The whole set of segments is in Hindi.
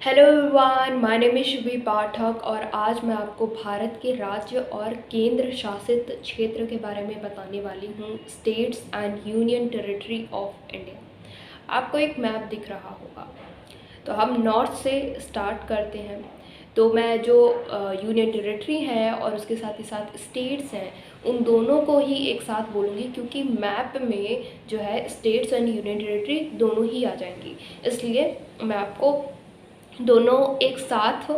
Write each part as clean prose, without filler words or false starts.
Hello everyone, my name is Shubhi Pathak और आज मैं आपको भारत के राज्य और केंद्र शासित क्षेत्र के बारे में बताने वाली हूँ। States and union territory of India. आपको एक मैप दिख रहा होगा, तो हम नॉर्थ से स्टार्ट करते हैं। तो मैं जो यूनियन टेरिटरी है और उसके साथ ही साथ स्टेट्स हैं, उन दोनों को ही एक साथ बोलूँगी, क्योंकि मैप में जो है स्टेट्स एंड यूनियन टेरिटरी दोनों ही आ जाएंगी। इसलिए मैं आपको दोनों एक साथ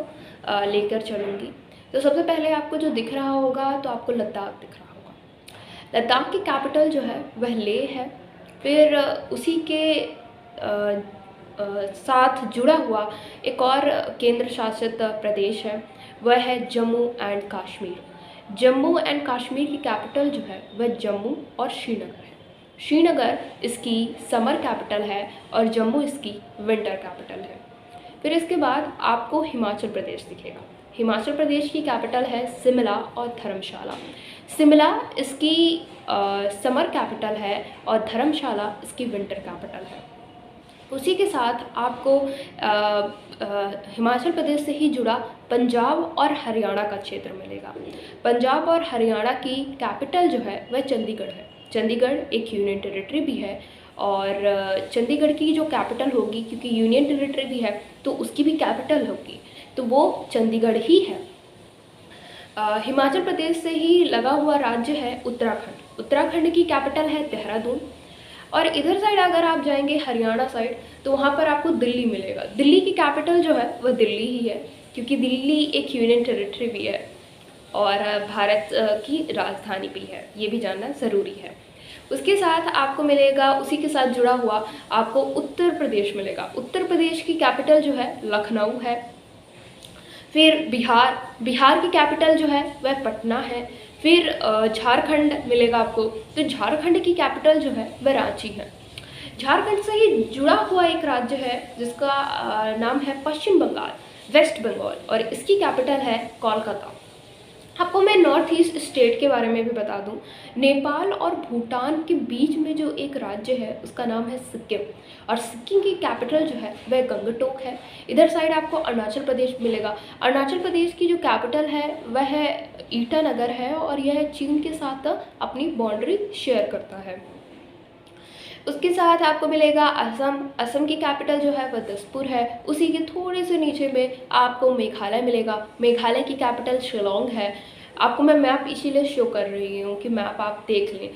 लेकर चलूँगी। तो सबसे पहले आपको जो दिख रहा होगा, तो आपको लद्दाख दिख रहा होगा। लद्दाख की कैपिटल जो है वह लेह है। फिर उसी के साथ जुड़ा हुआ एक और केंद्र शासित प्रदेश है, वह है जम्मू एंड कश्मीर। जम्मू एंड कश्मीर की कैपिटल जो है वह जम्मू और श्रीनगर है। श्रीनगर इसकी समर कैपिटल है और जम्मू इसकी विंटर कैपिटल है। फिर इसके बाद आपको हिमाचल प्रदेश दिखेगा। हिमाचल प्रदेश की कैपिटल है शिमला और धर्मशाला। शिमला इसकी समर कैपिटल है और धर्मशाला इसकी विंटर कैपिटल है। उसी के साथ आपको हिमाचल प्रदेश से ही जुड़ा पंजाब और हरियाणा का क्षेत्र मिलेगा। पंजाब और हरियाणा की कैपिटल जो है वह चंडीगढ़ है। चंडीगढ़ एक यूनियन टेरिटरी भी है और चंडीगढ़ की जो कैपिटल होगी, क्योंकि यूनियन टेरिटरी भी है तो उसकी भी कैपिटल होगी, तो वो चंडीगढ़ ही है। हिमाचल प्रदेश से ही लगा हुआ राज्य है उत्तराखंड। उत्तराखंड की कैपिटल है देहरादून। और इधर साइड अगर आप जाएंगे हरियाणा साइड, तो वहाँ पर आपको दिल्ली मिलेगा। दिल्ली की कैपिटल जो है वह दिल्ली ही है, क्योंकि दिल्ली एक यूनियन टेरिटरी भी है और भारत की राजधानी भी है। ये भी जानना ज़रूरी है। उसके साथ आपको मिलेगा, उसी के साथ जुड़ा हुआ आपको उत्तर प्रदेश मिलेगा। उत्तर प्रदेश की कैपिटल जो है लखनऊ है। फिर बिहार की कैपिटल जो है वह पटना है। फिर झारखंड मिलेगा आपको। तो झारखंड की कैपिटल जो है वह रांची है। झारखंड से ही जुड़ा हुआ एक राज्य है जिसका नाम है पश्चिम बंगाल, वेस्ट बंगाल, और इसकी कैपिटल है कोलकाता। आपको मैं नॉर्थ ईस्ट स्टेट के बारे में भी बता दूं। नेपाल और भूटान के बीच में जो एक राज्य है उसका नाम है सिक्किम, और सिक्किम की कैपिटल जो है वह गंगटोक है। इधर साइड आपको अरुणाचल प्रदेश मिलेगा। अरुणाचल प्रदेश की जो कैपिटल है वह ईटानगर है और यह चीन के साथ अपनी बाउंड्री शेयर करता है। उसके साथ आपको मिलेगा असम। असम की कैपिटल जो है वह दिसपुर है। उसी के थोड़े से नीचे में आपको मेघालय मिलेगा। मेघालय की कैपिटल शिलोंग है। आपको मैं मैप इसीलिए शो कर रही हूँ कि मैप आप देख लें।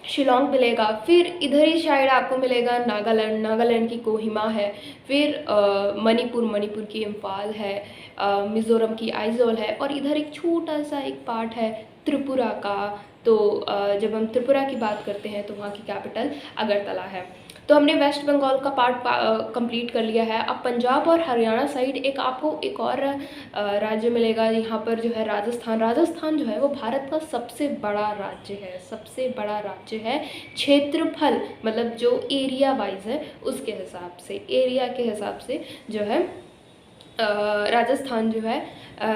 शिलोंग मिलेगा। फिर इधर ही साइड आपको मिलेगा नागालैंड। नागालैंड की कोहिमा है। फिर मणिपुर की इम्फाल है। मिज़ोरम की आइजोल है। और इधर एक छोटा सा एक पार्ट है त्रिपुरा का। तो जब हम त्रिपुरा की बात करते हैं तो वहाँ की कैपिटल अगरतला है। तो हमने वेस्ट बंगाल का पार्ट कंप्लीट कर लिया है। अब पंजाब और हरियाणा साइड आपको एक और राज्य मिलेगा। यहाँ पर जो है राजस्थान। राजस्थान जो है वो भारत का सबसे बड़ा राज्य है। सबसे बड़ा राज्य है क्षेत्रफल, मतलब जो एरिया वाइज है उसके हिसाब से, एरिया के हिसाब से जो है राजस्थान जो है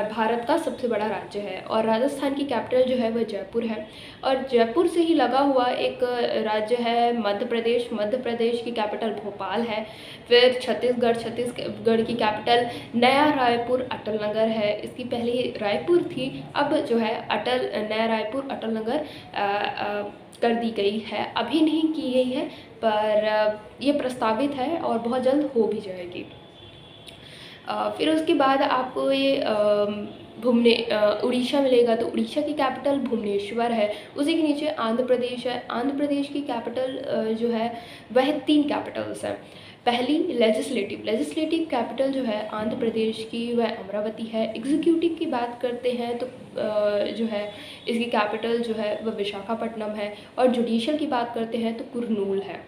भारत का सबसे बड़ा राज्य है। और राजस्थान की कैपिटल जो है वह जयपुर है। और जयपुर से ही लगा हुआ एक राज्य है मध्य प्रदेश। मध्य प्रदेश की कैपिटल भोपाल है। फिर छत्तीसगढ़ की कैपिटल नया रायपुर अटल नगर है। इसकी पहले रायपुर थी, अब जो है नया रायपुर अटल नगर कर दी गई है। अभी नहीं की गई है, पर ये प्रस्तावित है और बहुत जल्द हो भी जाएगी। फिर उसके बाद आपको ये उड़ीसा मिलेगा। तो उड़ीसा की कैपिटल भुवनेश्वर है। उसी के नीचे आंध्र प्रदेश है। आंध्र प्रदेश की कैपिटल जो है वह 3 कैपिटल्स हैं। पहली लेजिस्लेटिव कैपिटल जो है आंध्र प्रदेश की वह अमरावती है। एग्जीक्यूटिव की बात करते हैं तो जो है इसकी कैपिटल जो है वह विशाखापट्टनम है। और जुडिशल की बात करते हैं तो कुर्नूल है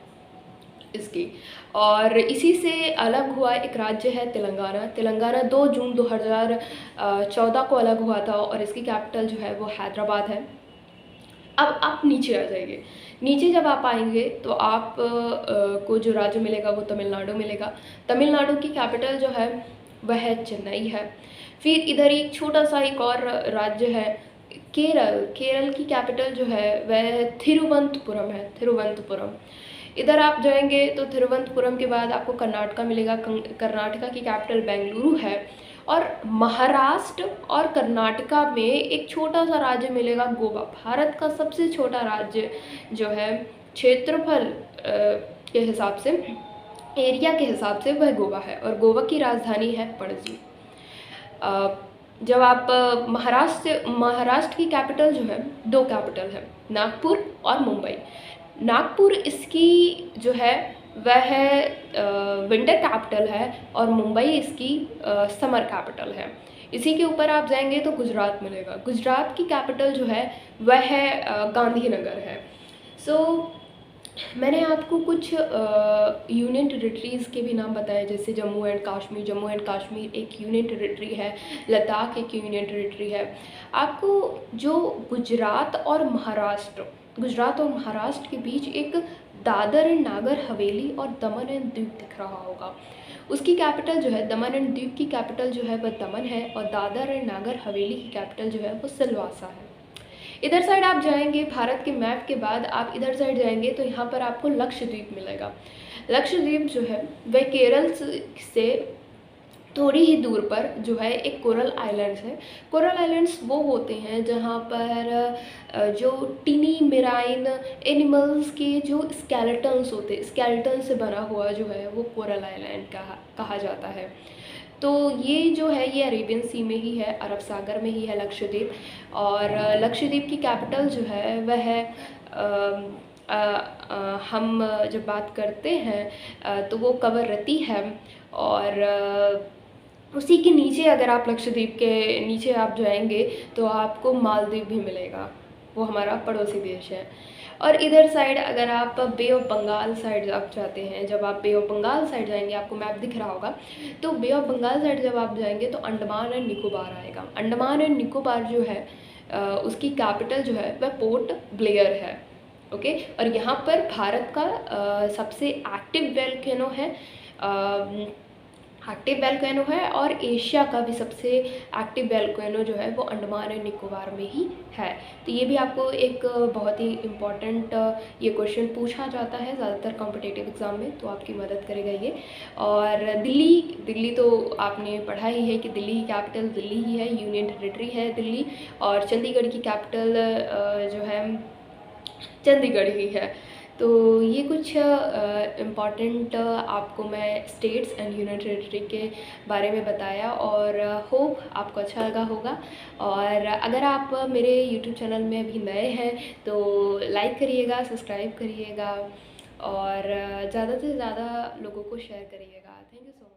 इसकी। और इसी से अलग हुआ एक राज्य है तेलंगाना। तेलंगाना 2 जून 2014 को अलग हुआ था और इसकी कैपिटल जो है वो हैदराबाद है। अब आप नीचे आ जाइए। नीचे जब आप आएंगे तो आप को जो राज्य मिलेगा वो तमिलनाडु मिलेगा। तमिलनाडु की कैपिटल जो है वह चेन्नई है। फिर इधर एक छोटा सा एक और राज्य है केरल। केरल की कैपिटल जो है वह थिरुवनंतपुरम है। थिरुवनंतपुरम इधर आप जाएंगे तो तिरुवनंतपुरम के बाद आपको कर्नाटका मिलेगा। कर्नाटका की कैपिटल बेंगलुरु है। और महाराष्ट्र और कर्नाटका में एक छोटा सा राज्य मिलेगा, गोवा। भारत का सबसे छोटा राज्य जो है क्षेत्रफल के हिसाब से, एरिया के हिसाब से, वह गोवा है। और गोवा की राजधानी है पणजी। जब आप महाराष्ट्र की कैपिटल जो है, दो कैपिटल है, नागपुर और मुंबई। नागपुर इसकी जो है वह विंटर कैपिटल है और मुंबई इसकी समर कैपिटल है। इसी के ऊपर आप जाएंगे तो गुजरात मिलेगा। गुजरात की कैपिटल जो है वह है गांधीनगर है। मैंने आपको कुछ यूनियन टेरिटरीज़ के भी नाम बताए, जैसे जम्मू एंड कश्मीर। जम्मू एंड कश्मीर एक यूनियन टेरिटरी है, लद्दाख एक यूनियन टेरिटरी है। आपको जो गुजरात और महाराष्ट्र के बीच एक दादर एंड नागर हवेली और दमन एंड दीव दिख रहा होगा। उसकी कैपिटल जो है, दमन एंड दीव की कैपिटल जो है वह दमन है, और दादर एंड नागर हवेली की कैपिटल जो है वो सिलवासा है। इधर साइड आप जाएंगे, भारत के मैप के बाद आप इधर साइड जाएंगे तो यहाँ पर आपको लक्षद्वीप मिलेगा। लक्षद्वीप जो है वह केरल से थोड़ी ही दूर पर जो है एक कोरल आइलैंड्स है। कोरल आइलैंड्स वो होते हैं जहाँ पर जो टिनी मेराइन एनिमल्स के जो स्केलेटन्स होते हैं, स्केलेटन से बना हुआ जो है वो कोरल आइलैंड कहा जाता है। तो ये जो है ये अरेबियन सी में ही है, अरब सागर में ही है लक्षद्वीप। और लक्षद्वीप की कैपिटल जो है वह है हम जब बात करते हैं तो वो कवरत्ती है। और उसी के नीचे अगर आप लक्षद्वीप के नीचे आप जाएंगे तो आपको मालदीव भी मिलेगा, वो हमारा पड़ोसी देश है। और इधर साइड अगर आप बे ऑफ बंगाल साइड आप जाते हैं, जब आप बे ऑफ बंगाल साइड जाएंगे, आपको मैप दिख रहा होगा, तो बे ऑफ बंगाल साइड जब आप जाएंगे तो अंडमान एंड निकोबार आएगा। अंडमान एंड निकोबार जो है उसकी कैपिटल जो है वह पोर्ट ब्लेयर है। ओके, और यहाँ पर भारत का सबसे एक्टिव वोल्केनो है, और एशिया का भी सबसे एक्टिव वोल्केनो जो है वो अंडमान एंड निकोबार में ही है। तो ये भी आपको एक बहुत ही इम्पॉर्टेंट ये क्वेश्चन पूछा जाता है ज़्यादातर कॉम्पिटिटिव एग्ज़ाम में, तो आपकी मदद करेगा ये। और दिल्ली तो आपने पढ़ा ही है कि दिल्ली की कैपिटल दिल्ली ही है, यूनियन टेरिटरी है दिल्ली। और चंडीगढ़ की कैपिटल जो है चंडीगढ़ ही है। तो ये कुछ इम्पॉर्टेंट आपको मैं स्टेट्स एंड यूनियन टेरिटरी के बारे में बताया, और होप आपको अच्छा लगा होगा। और अगर आप मेरे यूट्यूब चैनल में अभी नए हैं तो लाइक करिएगा, सब्सक्राइब करिएगा, और ज़्यादा से ज़्यादा लोगों को शेयर करिएगा। Thank you so much.